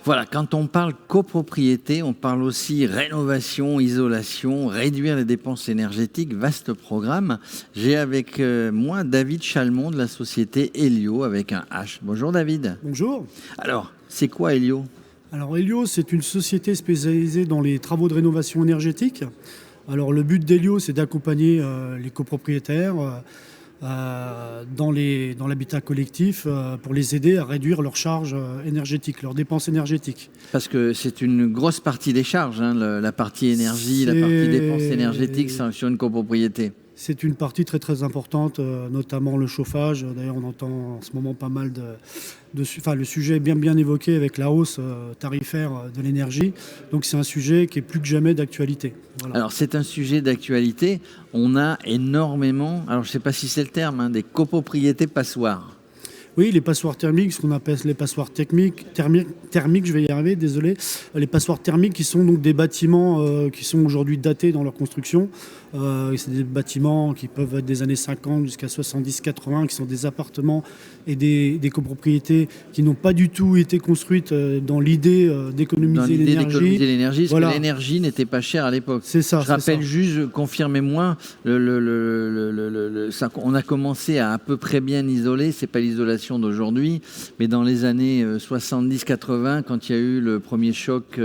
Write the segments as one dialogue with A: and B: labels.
A: Voilà, quand on parle copropriété, on parle aussi rénovation, isolation, réduire les dépenses énergétiques, vaste programme. J'ai avec moi David Chalmon de la société Helio avec un H. Bonjour David.
B: Bonjour.
A: Alors, c'est quoi Helio ?
B: Alors Helio, c'est une société spécialisée dans les travaux de rénovation énergétique. Alors le but d'Helio, c'est d'accompagner les copropriétaires dans l'habitat collectif pour les aider à réduire leurs charges énergétiques, leurs dépenses énergétiques.
A: Parce que c'est une grosse partie des charges, hein, la partie énergie, la partie dépenses énergétiques sur une copropriété.
B: C'est une partie très très importante, notamment le chauffage. D'ailleurs, on entend en ce moment pas mal le sujet est bien évoqué avec la hausse tarifaire de l'énergie. Donc c'est un sujet qui est plus que jamais d'actualité. Voilà.
A: Alors c'est un sujet d'actualité. On a énormément, alors je ne sais pas si c'est le terme, hein, des copropriétés passoires.
B: Oui, les passoires thermiques, ce qu'on appelle les passoires thermiques, je vais y arriver, désolé. Les passoires thermiques qui sont donc des bâtiments qui sont aujourd'hui datés dans leur construction. C'est des bâtiments qui peuvent être des années 50 jusqu'à 70-80, qui sont des appartements et des copropriétés qui n'ont pas du tout été construites dans l'idée d'économiser l'énergie.
A: Voilà. Parce que l'énergie n'était pas chère à l'époque.
B: C'est ça.
A: Je rappelle juste, confirmez-moi, on a commencé à peu près bien isoler, c'est pas l'isolation d'aujourd'hui, mais dans les années 70-80, quand il y a eu le premier choc...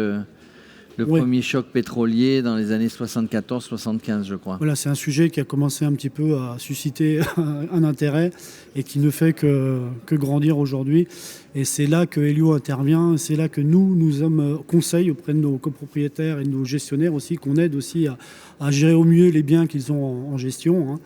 A: premier choc pétrolier dans les années 74-75, je crois.
B: Voilà, c'est un sujet qui a commencé un petit peu à susciter un intérêt et qui ne fait que grandir aujourd'hui. Et c'est là que Helio intervient, c'est là que nous sommes conseils auprès de nos copropriétaires et de nos gestionnaires aussi, qu'on aide aussi à gérer au mieux les biens qu'ils ont en gestion, hein.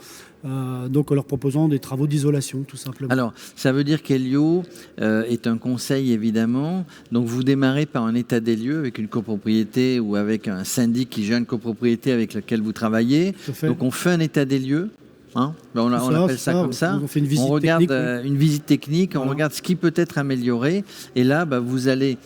B: Donc en leur proposant des travaux d'isolation, tout simplement.
A: Alors, ça veut dire qu'Helio est un conseil, évidemment. Donc, vous démarrez par un état des lieux avec une copropriété ou avec un syndic qui gère une copropriété avec laquelle vous travaillez. Donc, on fait un état des lieux. Hein, on appelle ça comme ça.
B: On fait une visite
A: regarde
B: technique,
A: une visite technique,
B: voilà.
A: On regarde ce qui peut être amélioré. Et là, vous allez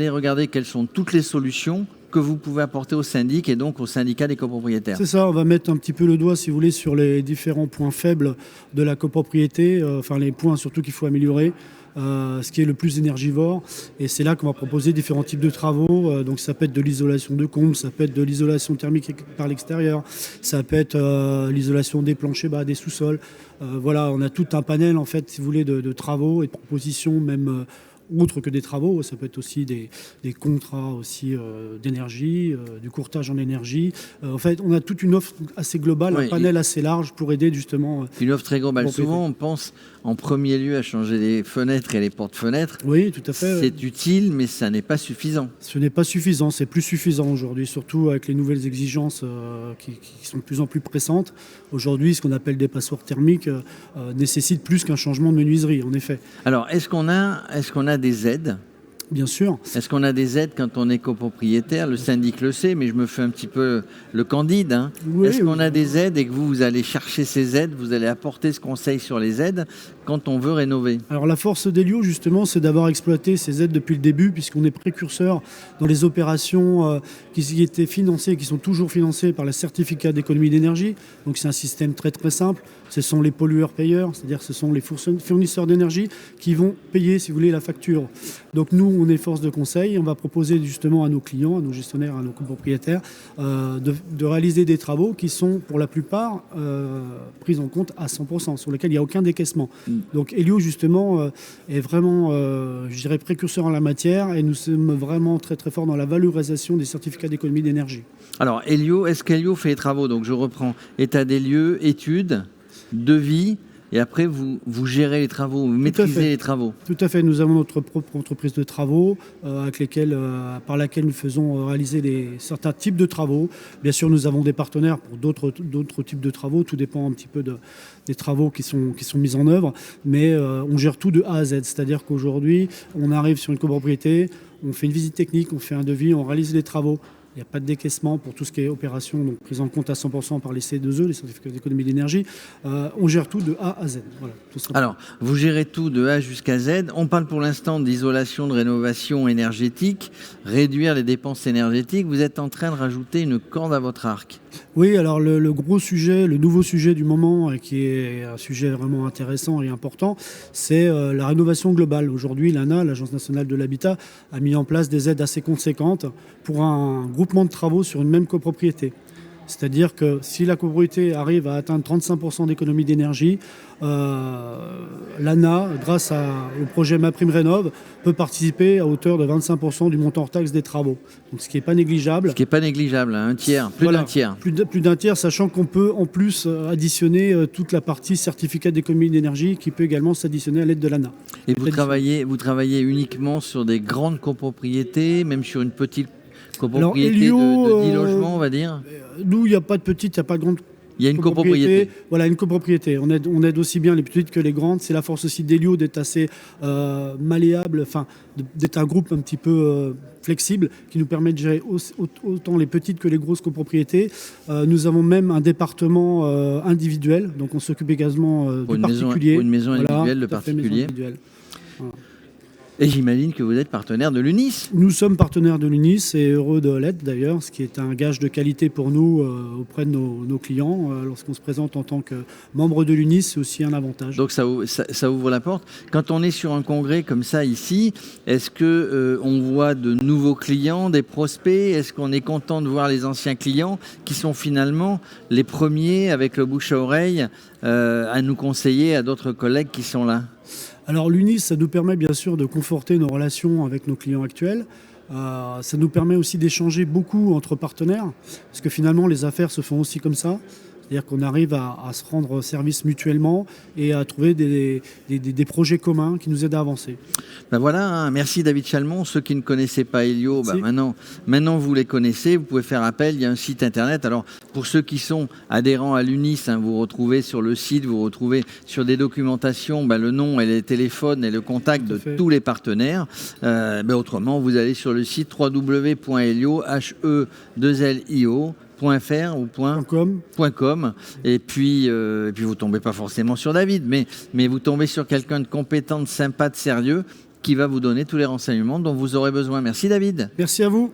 A: regarder quelles sont toutes les solutions que vous pouvez apporter au syndic et donc au syndicat des copropriétaires.
B: C'est ça, on va mettre un petit peu le doigt, si vous voulez, sur les différents points faibles de la copropriété, enfin les points surtout qu'il faut améliorer, ce qui est le plus énergivore. Et c'est là qu'on va proposer différents types de travaux. Donc ça peut être de l'isolation de combles, ça peut être de l'isolation thermique par l'extérieur, ça peut être l'isolation des planchers bas, des sous-sols. Voilà, on a tout un panel, en fait, si vous voulez, de travaux et de propositions, même... outre que des travaux, ça peut être aussi des contrats aussi d'énergie, du courtage en énergie. En fait, on a toute une offre assez globale, un panel assez large pour aider justement...
A: Une offre très globale. Souvent, on pense en premier lieu à changer les fenêtres et les portes-fenêtres.
B: Oui, tout à fait.
A: C'est utile, mais ça n'est pas suffisant.
B: Ce n'est pas suffisant, c'est plus suffisant aujourd'hui, surtout avec les nouvelles exigences qui sont de plus en plus pressantes. Aujourd'hui, ce qu'on appelle des passoires thermiques nécessite plus qu'un changement de menuiserie, en effet.
A: Alors, est-ce qu'on a des aides ?
B: Bien sûr.
A: Est-ce qu'on a des aides quand on est copropriétaire ? Le syndic le sait, mais je me fais un petit peu le candide. Hein.
B: Oui,
A: est-ce qu'on a des aides et que vous allez chercher ces aides, vous allez apporter ce conseil sur les aides quand on veut rénover ?
B: Alors la force d'Helio, justement, c'est d'avoir exploité ces aides depuis le début, puisqu'on est précurseur dans les opérations qui étaient financées, qui sont toujours financées par le certificat d'économie d'énergie. Donc c'est un système très très simple. Ce sont les pollueurs-payeurs, c'est-à-dire ce sont les fournisseurs d'énergie qui vont payer, si vous voulez, la facture. Donc nous, on est force de conseil. On va proposer justement à nos clients, à nos gestionnaires, à nos copropriétaires, de réaliser des travaux qui sont pour la plupart pris en compte à 100%, sur lesquels il n'y a aucun décaissement. Donc Helio, justement, est vraiment, je dirais, précurseur en la matière et nous sommes vraiment très très forts dans la valorisation des certificats d'économie d'énergie.
A: Alors Helio, est-ce qu'Helio fait les travaux ? Donc je reprends état des lieux, études, devis. Et après, vous gérez les travaux, vous maîtrisez les travaux.
B: Tout à fait. Nous avons notre propre entreprise de travaux par laquelle nous faisons réaliser certains types de travaux. Bien sûr, nous avons des partenaires pour d'autres types de travaux. Tout dépend un petit peu des travaux qui sont mis en œuvre. Mais on gère tout de A à Z. C'est-à-dire qu'aujourd'hui, on arrive sur une copropriété, on fait une visite technique, on fait un devis, on réalise les travaux. Il n'y a pas de décaissement pour tout ce qui est opération, donc prise en compte à 100% par les C2E, les certificats d'économie d'énergie. On gère tout de A à Z. Voilà, tout simplement.
A: Alors, vous gérez tout de A jusqu'à Z. On parle pour l'instant d'isolation, de rénovation énergétique, réduire les dépenses énergétiques. Vous êtes en train de rajouter une corde à votre arc.
B: Oui, alors le gros sujet, le nouveau sujet du moment, et qui est un sujet vraiment intéressant et important, c'est la rénovation globale. Aujourd'hui, l'ANA, l'Agence nationale de l'habitat, a mis en place des aides assez conséquentes pour un groupement de travaux sur une même copropriété. C'est-à-dire que si la copropriété arrive à atteindre 35% d'économie d'énergie, l'ANA, grâce au projet MaPrimeRénov', peut participer à hauteur de 25% du montant hors taxe des travaux. Donc, ce qui n'est pas négligeable.
A: Ce qui n'est pas négligeable, un tiers, plus d'un tiers.
B: Plus d'un tiers, sachant qu'on peut en plus additionner toute la partie certificat d'économie d'énergie qui peut également s'additionner à l'aide de l'ANA.
A: Et vous travaillez uniquement sur des grandes copropriétés, même sur une petite copropriété de 10 logements, on va dire?
B: Nous, il n'y a pas de petite, il n'y a pas de grande.
A: Il y a une copropriété.
B: Voilà, une copropriété. On aide aussi bien les petites que les grandes. C'est la force aussi d'Elio d'être assez malléable, enfin, d'être un groupe un petit peu flexible qui nous permet de gérer autant les petites que les grosses copropriétés. Nous avons même un département individuel, donc on s'occupe également du particulier.
A: Pour une maison individuelle de particulier. Voilà. Et j'imagine que vous êtes partenaire de l'UNIS.
B: Nous sommes partenaires de l'UNIS et heureux de l'être d'ailleurs, ce qui est un gage de qualité pour nous auprès de nos clients. Lorsqu'on se présente en tant que membre de l'UNIS, c'est aussi un avantage.
A: Donc ça ouvre la porte. Quand on est sur un congrès comme ça ici, est-ce qu'on voit de nouveaux clients, des prospects? Est-ce qu'on est content de voir les anciens clients qui sont finalement les premiers avec le bouche à oreille à nous conseiller à d'autres collègues qui sont là?
B: Alors l'UNIS, ça nous permet bien sûr de conforter nos relations avec nos clients actuels. Ça nous permet aussi d'échanger beaucoup entre partenaires, parce que finalement les affaires se font aussi comme ça. C'est-à-dire qu'on arrive à se rendre service mutuellement et à trouver des projets communs qui nous aident à avancer.
A: Ben voilà, hein, merci David Chalmon. Ceux qui ne connaissaient pas Elio, maintenant vous les connaissez, vous pouvez faire appel, il y a un site internet. Alors pour ceux qui sont adhérents à l'UNIS, hein, vous retrouvez sur le site, vous retrouvez sur des documentations le nom et les téléphones et le contact de tous les partenaires. Autrement, vous allez sur le site www.elio, .fr ou .com et puis vous tombez pas forcément sur David, mais vous tombez sur quelqu'un de compétent, de sympa, de sérieux qui va vous donner tous les renseignements dont vous aurez besoin. Merci David.
B: Merci à vous.